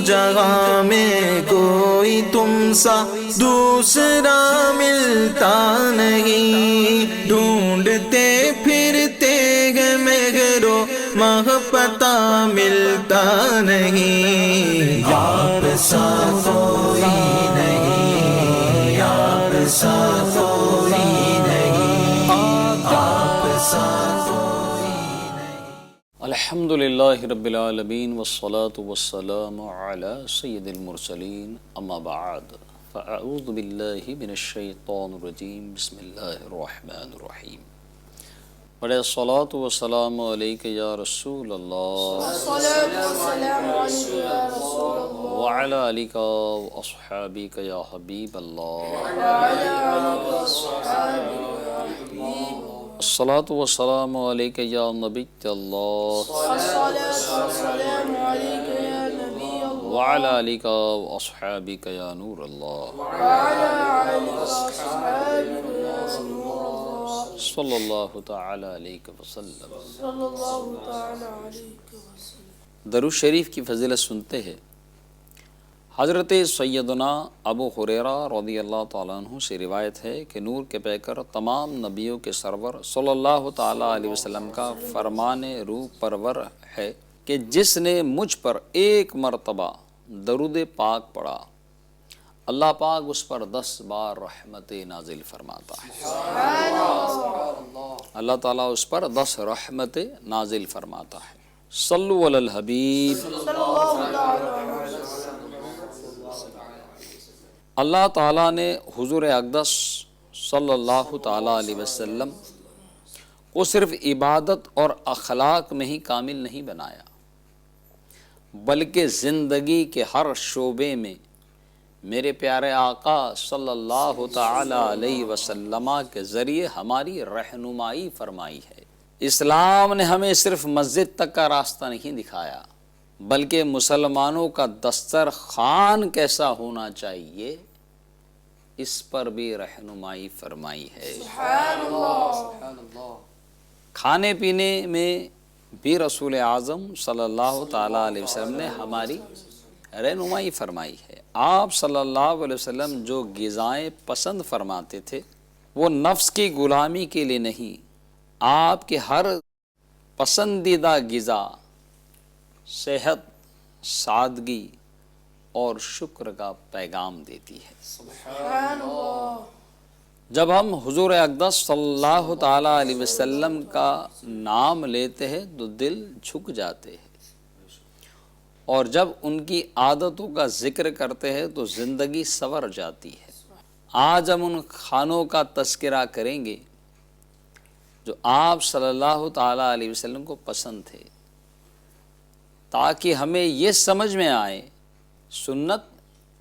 جہاں میں کوئی تم سا دوسرا ملتا نہیں، ڈھونڈتے پھرتے ہیں مگر و مہ پتہ ملتا نہیں، یار سا کوئی نہیں، یار سا کوئی نہیں، آپ سا کوئی نہیں۔ الحمدللہ رب العالمین والصلاة والسلام علی سید المرسلین، اما بعد فاعوذ باللہ من الشیطان الرجیم، بسم اللہ الرحمن الرحیم۔ بڑے الصلاة والسلام علیک یا رسول اللہ، وعلی آلک و اصحابک یا حبیب اللہ، الصلاة والسلام علیک یا نبی اللہ، وعلی آلک و اصحابک یا نور اللہ، صلی اللہ تعالی علیہ وسلم۔ درود شریف کی فضیلت سنتے ہیں۔ حضرت سیدنا ابو ہریرہ رضی اللہ تعالیٰ عنہ سے روایت ہے کہ نور کے پیکر تمام نبیوں کے سرور صلی اللہ تعالیٰ علیہ وسلم کا فرمان روح پرور ہے کہ جس نے مجھ پر ایک مرتبہ درود پاک پڑھا، اللہ پاک اس پر 10 بار رحمت نازل فرماتا ہے۔ اللہ تعالیٰ اس پر 10 رحمت نازل فرماتا ہے۔ صلو علی الحبیب۔ اللہ تعالیٰ نے حضور اقدس صلی اللہ تعالیٰ علیہ وسلم کو صرف عبادت اور اخلاق میں ہی کامل نہیں بنایا، بلکہ زندگی کے ہر شعبے میں میرے پیارے آقا صلی اللہ تعالیٰ علیہ وسلم کے ذریعے ہماری رہنمائی فرمائی ہے۔ اسلام نے ہمیں صرف مسجد تک کا راستہ نہیں دکھایا، بلکہ مسلمانوں کا دسترخوان کیسا ہونا چاہیے اس پر بھی رہنمائی فرمائی ہے۔ کھانے پینے میں بھی رسول اعظم صلی اللہ تعالیٰ علیہ وسلم نے ہماری رہنمائی فرمائی ہے۔ آپ صلی اللہ علیہ وسلم جو غذائیں پسند فرماتے تھے وہ نفس کی غلامی کے لیے نہیں، آپ کے ہر پسندیدہ غذا صحت، سادگی اور شکر کا پیغام دیتی ہے۔ جب ہم حضور اقدس صلی اللہ تعالیٰ علیہ وسلم کا نام لیتے ہیں تو دل جھک جاتے ہیں، اور جب ان کی عادتوں کا ذکر کرتے ہیں تو زندگی سنور جاتی ہے۔ آج ہم ان کھانوں کا تذکرہ کریں گے جو آپ صلی اللہ تعالیٰ علیہ وسلم کو پسند تھے، تاکہ ہمیں یہ سمجھ میں آئے سنت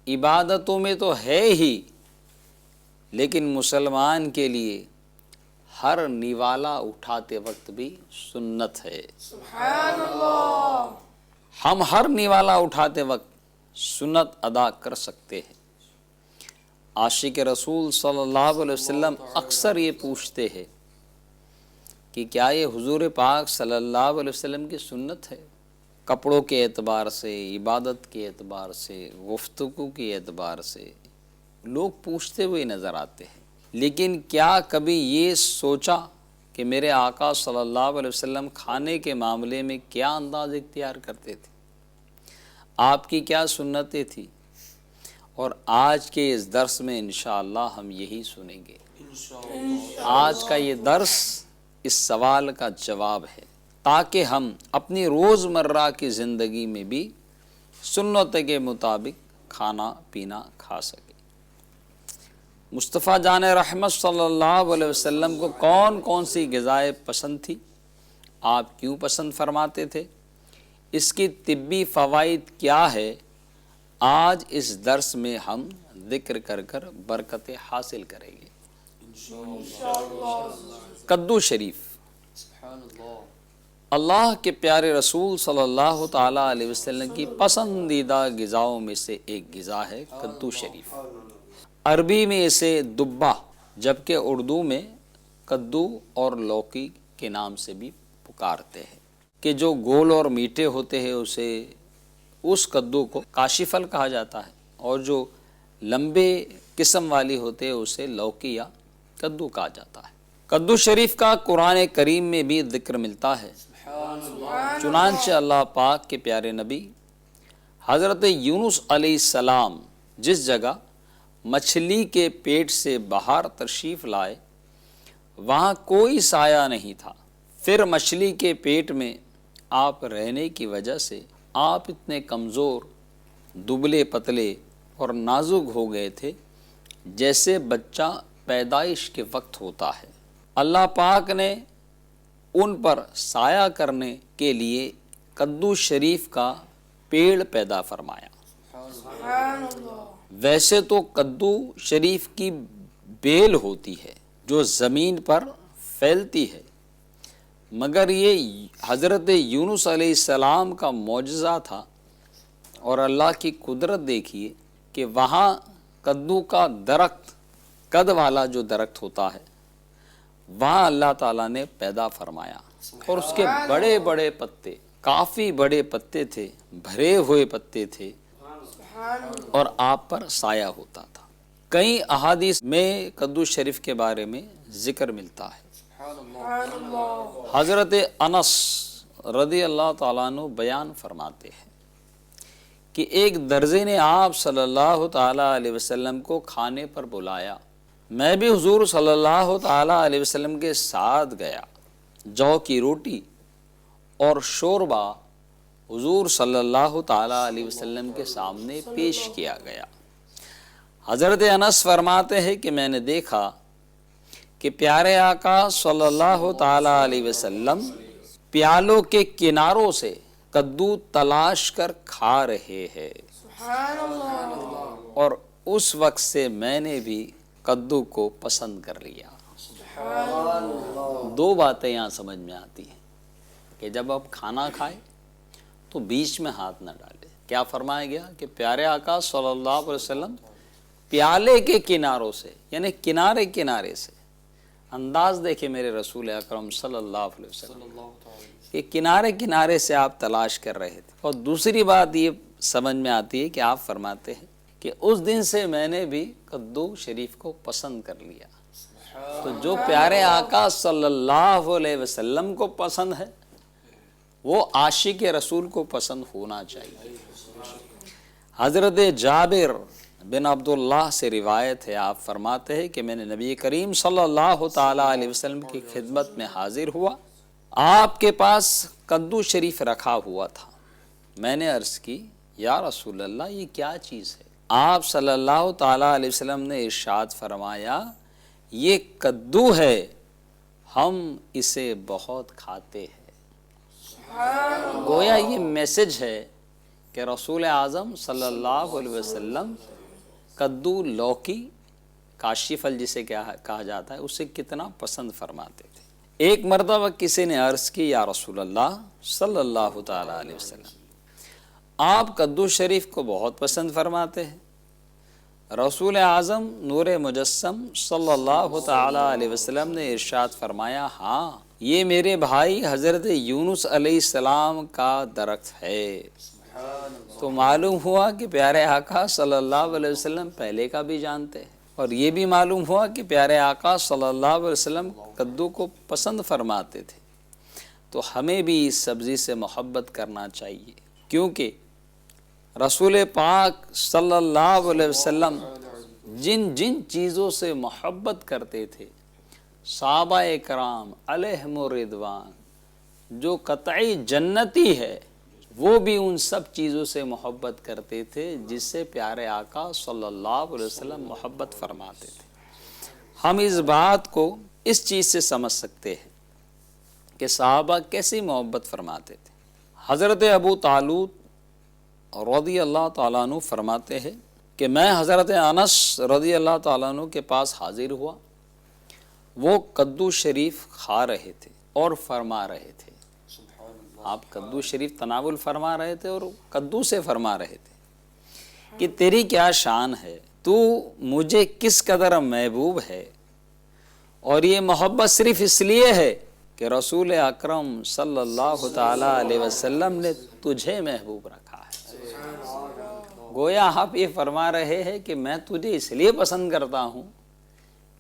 عبادتوں میں تو ہے ہی، لیکن مسلمان کے لیے ہر نوالا اٹھاتے وقت بھی سنت ہے۔ سبحان اللہ۔ ہم ہر نوالا اٹھاتے وقت سنت ادا کر سکتے ہیں۔ عاشق رسول صلی اللہ علیہ وسلم اکثر یہ پوچھتے ہیں کہ کیا یہ حضور پاک صلی اللہ علیہ وسلم کی سنت ہے؟ کپڑوں کے اعتبار سے، عبادت کے اعتبار سے، گفتگو کے اعتبار سے لوگ پوچھتے ہوئے نظر آتے ہیں، لیکن کیا کبھی یہ سوچا کہ میرے آقا صلی اللہ علیہ وسلم کھانے کے معاملے میں کیا انداز اختیار کرتے تھے؟ آپ کی کیا سنتیں تھیں؟ اور آج کے اس درس میں انشاءاللہ ہم یہی سنیں گے۔ آج کا یہ درس اس سوال کا جواب ہے، تاکہ ہم اپنی روزمرہ کی زندگی میں بھی سنت کے مطابق کھانا پینا کھا سکیں۔ مصطفیٰ جان رحمت صلی اللہ علیہ وسلم کو کون کون سی غذائیں پسند تھی، آپ کیوں پسند فرماتے تھے، اس کی طبی فوائد کیا ہے، آج اس درس میں ہم ذکر کر کر برکتیں حاصل کریں گے۔ کدو شریف اللہ کے پیارے رسول صلی اللہ تعالیٰ علیہ وسلم کی پسندیدہ غذاؤں میں سے ایک غذا ہے کدو شریف۔ عربی میں اسے دبہ جبکہ اردو میں کدو اور لوکی کے نام سے بھی پکارتے ہیں، کہ جو گول اور میٹھے ہوتے ہیں اسے اس کدو کو کاشی پھل کہا جاتا ہے، اور جو لمبے قسم والی ہوتے ہیں اسے لوکی یا کدو کہا جاتا ہے۔ کدو شریف کا قرآن کریم میں بھی ذکر ملتا ہے، چنانچہ اللہ پاک کے پیارے نبی حضرت یونس علیہ السلام جس جگہ مچھلی کے پیٹ سے باہر تشریف لائے وہاں کوئی سایہ نہیں تھا، پھر مچھلی کے پیٹ میں آپ رہنے کی وجہ سے آپ اتنے کمزور، دبلے پتلے اور نازک ہو گئے تھے جیسے بچہ پیدائش کے وقت ہوتا ہے۔ اللہ پاک نے ان پر سایہ کرنے کے لیے کدو شریف کا پیڑ پیدا فرمایا۔ ویسے تو کدو شریف کی بیل ہوتی ہے جو زمین پر پھیلتی ہے، مگر یہ حضرت یونس علیہ السلام کا معجزہ تھا، اور اللہ کی قدرت دیکھیے کہ وہاں کدو کا درخت، قد والا جو درخت ہوتا ہے، وہاں اللہ تعالیٰ نے پیدا فرمایا، اور اس کے بڑے بڑے پتے، کافی بڑے پتے تھے، بھرے ہوئے پتے تھے، اور آپ پر سایہ ہوتا تھا۔ کئی احادیث میں کدو شریف کے بارے میں ذکر ملتا ہے۔ حضرت انس رضی اللہ تعالیٰ عنہ بیان فرماتے ہیں کہ ایک درزی نے آپ صلی اللہ تعالیٰ علیہ وسلم کو کھانے پر بلایا، میں بھی حضور صلی اللہ تعالیٰ علیہ وسلم کے ساتھ گیا۔ جو کی روٹی اور شوربہ حضور صلی اللہ تعالیٰ علیہ وسلم کے سامنے پیش کیا گیا۔ حضرت انس فرماتے ہیں کہ میں نے دیکھا کہ پیارے آقا صلی اللہ تعالیٰ علیہ وسلم پیالوں کے کناروں سے کدو تلاش کر کھا رہے ہیں، اور اس وقت سے میں نے بھی کدو کو پسند کر لیا۔ دو باتیں یہاں سمجھ میں آتی ہیں کہ جب آپ کھانا کھائیں تو بیچ میں ہاتھ نہ ڈالیں۔ کیا فرمایا گیا کہ پیارے آقا صلی اللہ علیہ وسلم پیالے کے کناروں سے، یعنی کنارے کنارے سے، انداز دیکھیں میرے رسول اکرم صلی اللہ علیہ وسلم کہ کنارے کنارے سے آپ تلاش کر رہے تھے۔ اور دوسری بات یہ سمجھ میں آتی ہے کہ آپ فرماتے ہیں کہ اس دن سے میں نے بھی کدو شریف کو پسند کر لیا۔ تو جو پیارے آقا صلی اللہ علیہ وسلم کو پسند ہے وہ عاشق رسول کو پسند ہونا چاہیے۔ حضرت جابر بن عبداللہ سے روایت ہے، آپ فرماتے ہیں کہ میں نے نبی کریم صلی اللہ تعالیٰ علیہ وسلم کی خدمت میں حاضر ہوا، آپ کے پاس کدو شریف رکھا ہوا تھا۔ میں نے عرض کی یا رسول اللہ یہ کیا چیز ہے؟ آپ صلی اللہ تعالیٰ علیہ وسلم نے ارشاد فرمایا یہ کدو ہے، ہم اسے بہت کھاتے ہیں۔ گویا یہ میسج ہے کہ رسول اعظم صلی اللہ علیہ وسلم کدو، لوکی، کاشی پھل جسے کہا جاتا ہے، اسے کتنا پسند فرماتے تھے۔ ایک مرتبہ کسی نے عرض کی یا رسول اللہ صلی اللہ تعالیٰ علیہ وسلم آپ کدو شریف کو بہت پسند فرماتے ہیں۔ رسول اعظم نور مجسم صلی اللہ تعالیٰ علیہ وسلم نے ارشاد فرمایا ہاں یہ میرے بھائی حضرت یونس علیہ السلام کا درخت ہے۔ تو معلوم ہوا کہ پیارے آقا صلی اللہ علیہ وسلم پہلے کا بھی جانتے ہیں، اور یہ بھی معلوم ہوا کہ پیارے آقا صلی اللہ علیہ وسلم کدو کو پسند فرماتے تھے۔ تو ہمیں بھی اس سبزی سے محبت کرنا چاہیے، کیونکہ رسول پاک صلی اللہ علیہ وسلم جن جن چیزوں سے محبت کرتے تھے، صحابہ کرام علیہم الرضوان جو قطعی جنتی ہے وہ بھی ان سب چیزوں سے محبت کرتے تھے جس سے پیارے آقا صلی اللہ علیہ وسلم محبت فرماتے تھے۔ ہم اس بات کو اس چیز سے سمجھ سکتے ہیں کہ صحابہ کیسی محبت فرماتے تھے۔ حضرت ابو طالوت رضی اللہ تعالیٰ عنہ فرماتے ہیں کہ میں حضرت انس رضی اللہ تعالیٰ عنہ کے پاس حاضر ہوا، وہ کدو شریف کھا رہے تھے اور فرما رہے تھے۔ آپ کدو شریف تناول فرما رہے تھے اور کدو سے فرما رہے تھے کہ تیری کیا شان ہے، تو مجھے کس قدر محبوب ہے، اور یہ محبت صرف اس لیے ہے کہ رسول اکرم صلی اللہ تعالیٰ علیہ وسلم نے تجھے محبوب رکھا ہے۔ گویا آپ یہ فرما رہے ہیں کہ میں تجھے اس لیے پسند کرتا ہوں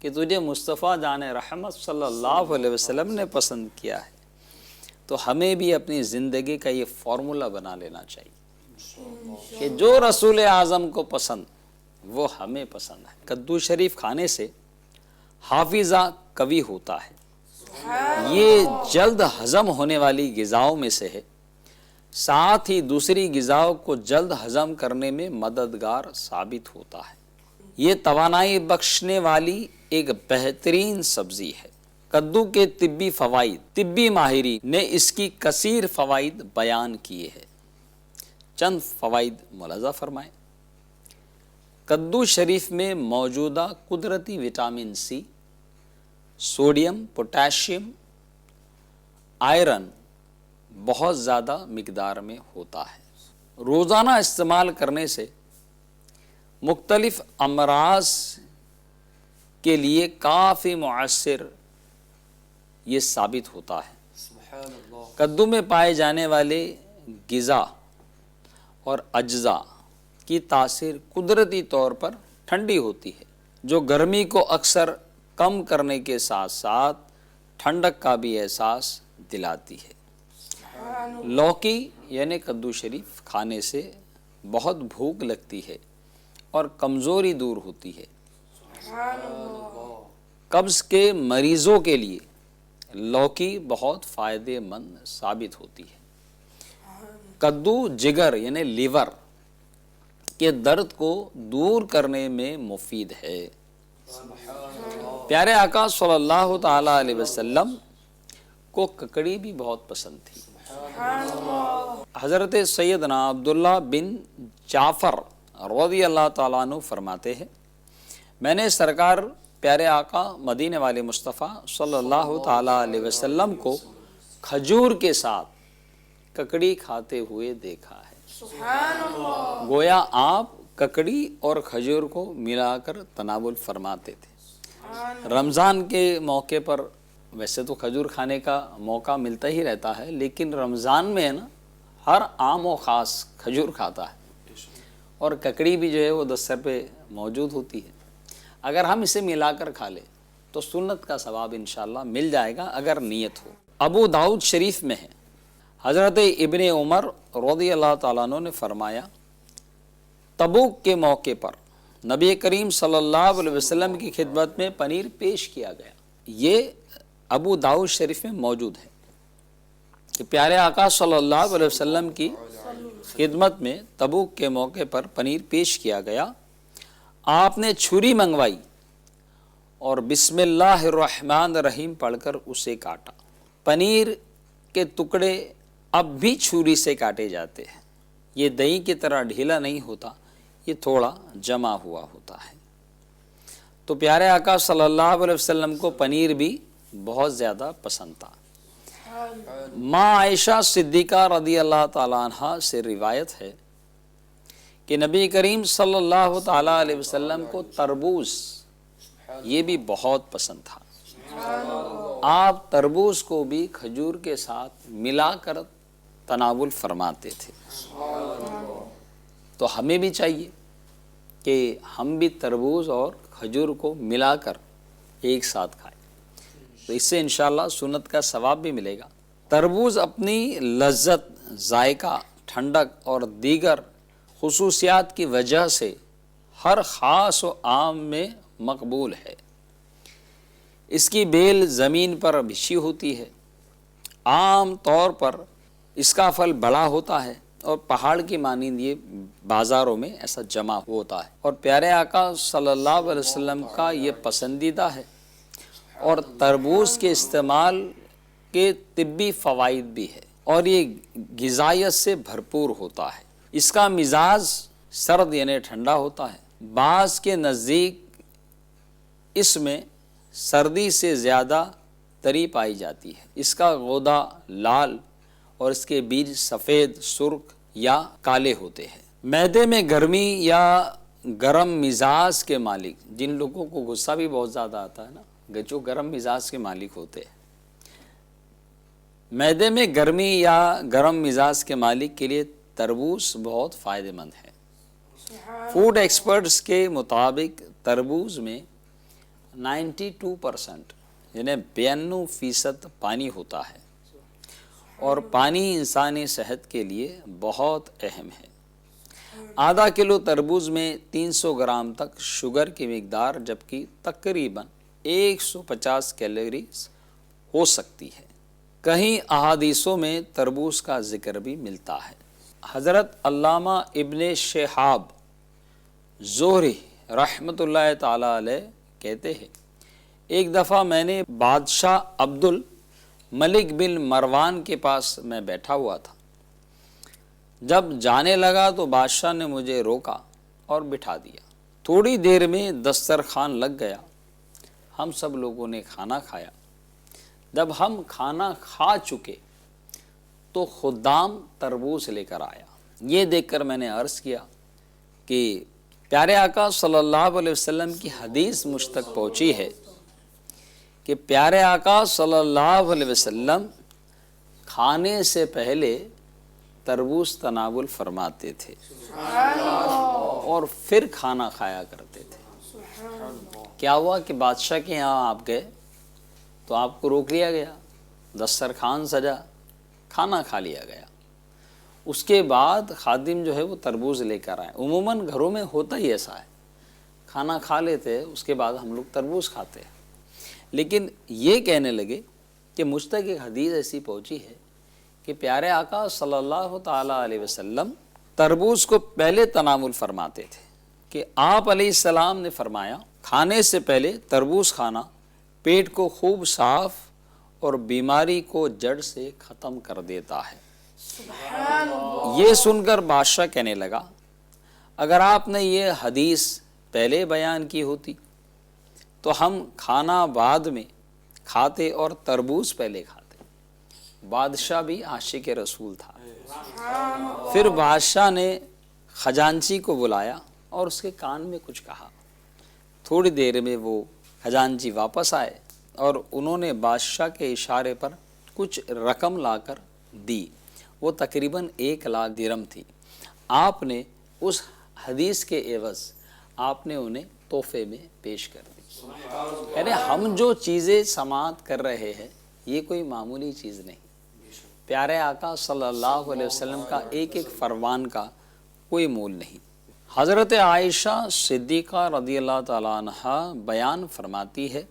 کہ تجھے مصطفیٰ جان رحمت صلی اللہ علیہ وسلم نے پسند کیا ہے. تو ہمیں بھی اپنی زندگی کا یہ فارمولہ بنا لینا چاہیے کہ جو رسول اعظم کو پسند وہ ہمیں پسند ہے. کدو شریف کھانے سے حافظہ قوی ہوتا ہے. یہ جلد ہضم ہونے والی غذاؤں میں سے ہے. ساتھ ہی دوسری غذاؤں کو جلد ہضم کرنے میں مددگار ثابت ہوتا ہے. یہ توانائی بخشنے والی ایک بہترین سبزی ہے. کدو کے طبی فوائد. طبی ماہرین نے اس کی کثیر فوائد بیان کیے ہیں. چند فوائد ملاحظہ فرمائیں. کدو شریف میں موجودہ قدرتی vitamin C, sodium, potassium, iron بہت زیادہ مقدار میں ہوتا ہے. روزانہ استعمال کرنے سے مختلف امراض کے لیے کافی مؤثر یہ ثابت ہوتا ہے. کدو میں پائے جانے والے غذا اور اجزاء کی تاثیر قدرتی طور پر ٹھنڈی ہوتی ہے، جو گرمی کو اکثر کم کرنے کے ساتھ ساتھ ٹھنڈک کا بھی احساس دلاتی ہے. لوکی یعنی کدو شریف کھانے سے بہت بھوک لگتی ہے اور کمزوری دور ہوتی ہے. قبض کے مریضوں کے لیے لوکی بہت فائدہ مند ثابت ہوتی ہے. کدو جگر یعنی لیور کے درد کو دور کرنے میں مفید ہے. پیارے آقا صلی اللہ تعالی علیہ وسلم کو ککڑی بھی بہت پسند تھی. حضرت سیدنا عبداللہ بن جعفر رضی اللہ تعالیٰ عنہ فرماتے ہیں، میں نے سرکار پیارے آقا مدینے والے مصطفیٰ صلی اللہ تعالیٰ علیہ وسلم کو کھجور کے ساتھ ککڑی کھاتے ہوئے دیکھا ہے. گویا آپ ککڑی اور کھجور کو ملا کر تناول فرماتے تھے. رمضان کے موقع پر ویسے تو کھجور کھانے کا موقع ملتا ہی رہتا ہے، لیکن رمضان میں ہے نا ہر عام و خاص کھجور کھاتا ہے اور ککڑی بھی جو ہے وہ دستر پہ موجود ہوتی ہے. اگر ہم اسے ملا کر کھا لیں تو سنت کا ثواب انشاءاللہ مل جائے گا اگر نیت ہو. ابو داؤد شریف میں ہے، حضرت ابن عمر رضی اللہ تعالیٰ عنہ نے فرمایا، تبوک کے موقع پر نبی کریم صلی اللہ علیہ وسلم کی خدمت میں پنیر پیش کیا گیا. یہ ابو داؤد شریف میں موجود ہے کہ پیارے آقا صلی اللہ علیہ وسلم کی خدمت میں تبوک کے موقع پر پنیر پیش کیا گیا. آپ نے چھری منگوائی اور بسم اللہ الرحمن الرحیم پڑھ کر اسے کاٹا. پنیر کے ٹکڑے اب بھی چھری سے کاٹے جاتے ہیں. یہ دہی کی طرح ڈھیلا نہیں ہوتا، یہ تھوڑا جمع ہوا ہوتا ہے. تو پیارے آقا صلی اللہ علیہ وسلم کو پنیر بھی بہت زیادہ پسند تھا. ماں عائشہ صدیقہ رضی اللہ تعالیٰ عنہ سے روایت ہے کہ نبی کریم صلی اللہ تعالیٰ علیہ وسلم کو تربوز یہ بھی بہت پسند تھا. آپ تربوز کو بھی کھجور کے ساتھ ملا کر تناول فرماتے تھے. تو ہمیں بھی چاہیے کہ ہم بھی تربوز اور کھجور کو ملا کر ایک ساتھ کھائیں، تو اس سے انشاءاللہ سنت کا ثواب بھی ملے گا. تربوز اپنی لذت، ذائقہ، ٹھنڈک اور دیگر خصوصیات کی وجہ سے ہر خاص و عام میں مقبول ہے. اس کی بیل زمین پر بچھی ہوتی ہے. عام طور پر اس کا پھل بڑا ہوتا ہے اور پہاڑ کی مانند یہ بازاروں میں ایسا جمع ہوتا ہے. اور پیارے آقا صلی اللہ علیہ وسلم کا یہ پسندیدہ ہے. اور تربوز کے استعمال کے طبی فوائد بھی ہے اور یہ غذائیت سے بھرپور ہوتا ہے. اس کا مزاج سرد یعنی ٹھنڈا ہوتا ہے. بعض کے نزدیک اس میں سردی سے زیادہ تری پائی جاتی ہے. اس کا غدہ لال اور اس کے بیج سفید، سرخ یا کالے ہوتے ہیں. معدے میں گرمی یا گرم مزاج کے مالک، جن لوگوں کو غصہ بھی بہت زیادہ آتا ہے نا، جو گرم مزاج کے مالک ہوتے ہیں، معدے میں گرمی یا گرم مزاج کے مالک کے لیے تربوز بہت فائدہ مند ہے۔ فوڈ ایکسپرٹس کے مطابق تربوز میں 92% یعنی 92% پانی ہوتا ہے، اور پانی انسانی صحت کے لیے بہت اہم ہے۔ آدھا کلو تربوز میں 300 گرام تک شوگر کی مقدار، جبکہ تقریباً 150 کیلوریز ہو سکتی ہے۔ کہیں احادیثوں میں تربوز کا ذکر بھی ملتا ہے۔ حضرت علامہ ابن شہاب زہری رحمۃ اللہ تعالی علیہ کہتے ہیں، ایک دفعہ میں نے بادشاہ عبد الملک بن مروان کے پاس میں بیٹھا ہوا تھا۔ جب جانے لگا تو بادشاہ نے مجھے روکا اور بٹھا دیا۔ تھوڑی دیر میں دسترخوان لگ گیا، ہم سب لوگوں نے کھانا کھایا۔ جب ہم کھانا کھا چکے تو خدام تربوز لے کر آیا۔ یہ دیکھ کر میں نے عرض کیا کہ پیارے آقا صلی اللہ علیہ وسلم کی حدیث مجھ تک پہنچی ہے کہ پیارے آقا صلی اللہ علیہ وسلم کھانے سے پہلے تربوز تناول فرماتے تھے اور پھر کھانا کھایا کرتے تھے۔ کیا ہوا کہ بادشاہ کے یہاں آپ گئے تو آپ کو روک لیا گیا، دسترخوان سجا، کھانا کھا لیا گیا۔ اس کے بعد خادم جو ہے وہ تربوز لے کر آئے۔ عموماً گھروں میں ہوتا ہی ایسا ہے، کھانا کھا لیتے اس کے بعد ہم لوگ تربوز کھاتے ہیں۔ لیکن یہ کہنے لگے کہ مجھ تک ایک حدیث ایسی پہنچی ہے کہ پیارے آقا صلی اللہ تعالیٰ علیہ وسلم تربوز کو پہلے تناول فرماتے تھے، کہ آپ علیہ السلام نے فرمایا کھانے سے پہلے تربوز کھانا پیٹ کو خوب صاف اور بیماری کو جڑ سے ختم کر دیتا ہے۔ یہ سن کر بادشاہ کہنے لگا، اگر آپ نے یہ حدیث پہلے بیان کی ہوتی تو ہم کھانا بعد میں کھاتے اور تربوز پہلے کھاتے۔ بادشاہ بھی عاشق رسول تھا۔ پھر بادشاہ نے خزانچی کو بلایا اور اس کے کان میں کچھ کہا۔ تھوڑی دیر میں وہ خزانچی واپس آئے اور انہوں نے بادشاہ کے اشارے پر کچھ رقم لا کر دی۔ وہ تقریباً 1,00,000 درہم تھی۔ آپ نے اس حدیث کے عوض آپ نے انہیں تحفے میں پیش کر دی۔ یعنی ہم جو چیزیں سماعت کر رہے ہیں یہ کوئی معمولی چیز نہیں۔ پیارے آقا صلی اللہ علیہ وسلم کا ایک ایک فرمان کا کوئی مول نہیں۔ حضرت عائشہ صدیقہ رضی اللہ تعالیٰ عنہ بیان فرماتی ہے،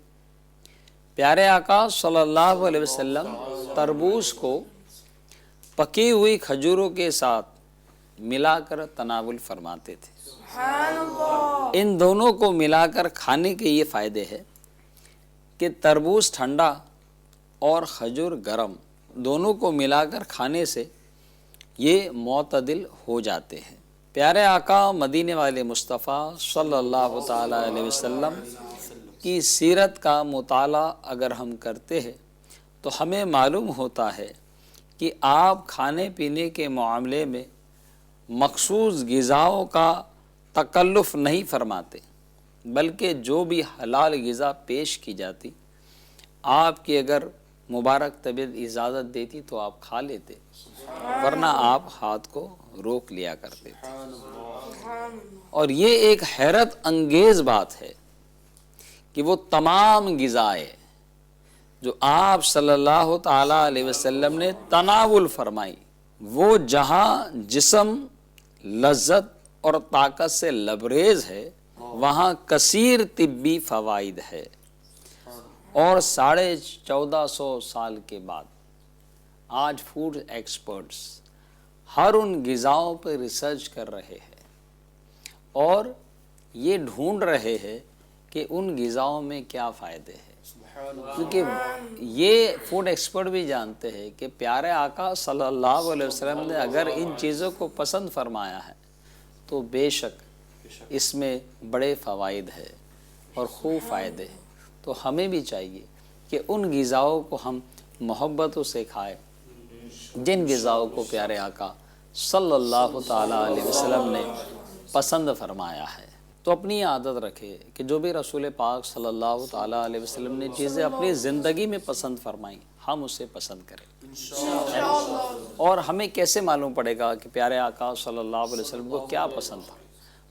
پیارے آقا صلی اللہ علیہ وسلم تربوز کو پکی ہوئی کھجوروں کے ساتھ ملا کر تناول فرماتے تھے۔ ان دونوں کو ملا کر کھانے کے یہ فائدے ہیں کہ تربوز ٹھنڈا اور کھجور گرم، دونوں کو ملا کر کھانے سے یہ معتدل ہو جاتے ہیں۔ پیارے آقا مدینے والے مصطفیٰ صلی اللہ تعالیٰ علیہ وسلم کی سیرت کا مطالعہ اگر ہم کرتے ہیں تو ہمیں معلوم ہوتا ہے کہ آپ کھانے پینے کے معاملے میں مخصوص غذاؤں کا تکلف نہیں فرماتے، بلکہ جو بھی حلال غذا پیش کی جاتی آپ کی اگر مبارک طبیعت اجازت دیتی تو آپ کھا لیتے، ورنہ آپ ہاتھ کو روک لیا کرتے تھے۔ اور یہ ایک حیرت انگیز بات ہے کہ وہ تمام غذائیں جو آپ صلی اللہ تعالیٰ علیہ وسلم نے تناول فرمائی، وہ جہاں جسم لذت اور طاقت سے لبریز ہے وہاں کثیر طبی فوائد ہے۔ اور 1450 سال کے بعد آج فوڈ ایکسپرٹس ہر ان غذاؤں پہ ریسرچ کر رہے ہیں اور یہ ڈھونڈ رہے ہیں کہ ان غذاؤں میں کیا فائدے ہیں، کیونکہ یہ فوڈ ایکسپرٹ بھی جانتے ہیں کہ پیارے آقا صلی اللہ علیہ وسلم نے اگر ان چیزوں کو پسند فرمایا ہے تو بے شک اس میں بڑے فوائد ہے اور خوب فائدے ہیں۔ تو ہمیں بھی چاہیے کہ ان غذاؤں کو ہم محبتوں سے کھائیں جن غذاؤں کو پیارے آقا صلی اللہ تعالیٰ علیہ وسلم نے پسند فرمایا ہے۔ تو اپنی عادت رکھے کہ جو بھی رسول پاک صلی اللہ تعالیٰ علیہ وسلم نے چیزیں اپنی زندگی میں پسند فرمائیں ہم اسے پسند کریں. اور ہمیں کیسے معلوم پڑے گا کہ پیارے آقا صلی اللہ علیہ وسلم کو کیا پسند تھا؟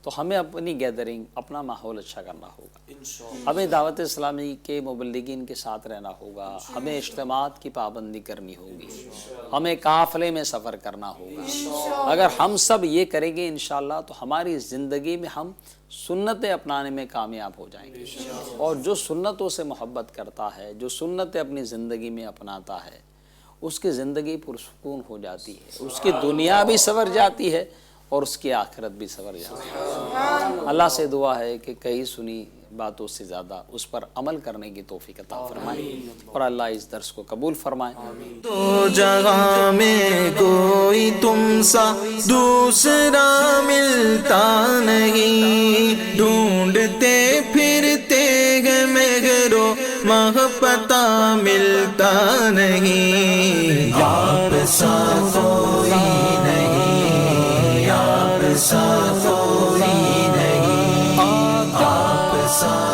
تو ہمیں اپنی گیدرنگ، اپنا ماحول اچھا کرنا ہوگا. ہمیں دعوت اسلامی کے مبلغین کے ساتھ رہنا ہوگا. ہمیں اجتماعات کی پابندی کرنی ہوگی. ہمیں قافلے میں سفر کرنا ہوگا. اگر ہم سب یہ کریں گے انشاءاللہ تو ہماری زندگی میں ہم سنتیں اپنانے میں کامیاب ہو جائیں گے. اور جو سنتوں سے محبت کرتا ہے، جو سنتیں اپنی زندگی میں اپناتا ہے، اس کی زندگی پرسکون ہو جاتی ہے. اس کی دنیا بھی سنور جاتی ہے اور اس کی آخرت بھی سنور جاتی ہے. اللہ سے دعا ہے کہ کئی سنی باتوں سے زیادہ اس پر عمل کرنے کی توفیق عطا فرمائے اور اللہ اس درس کو قبول فرمائے. تو جہاں میں کوئی تم سا دوسرا ملتا نہیں، ڈھونڈتے پھرتے ہیں مگر و محبت ملتا نہیں. یار سا کوئی نہیں، یار سا کوئی نہیں، آپ سا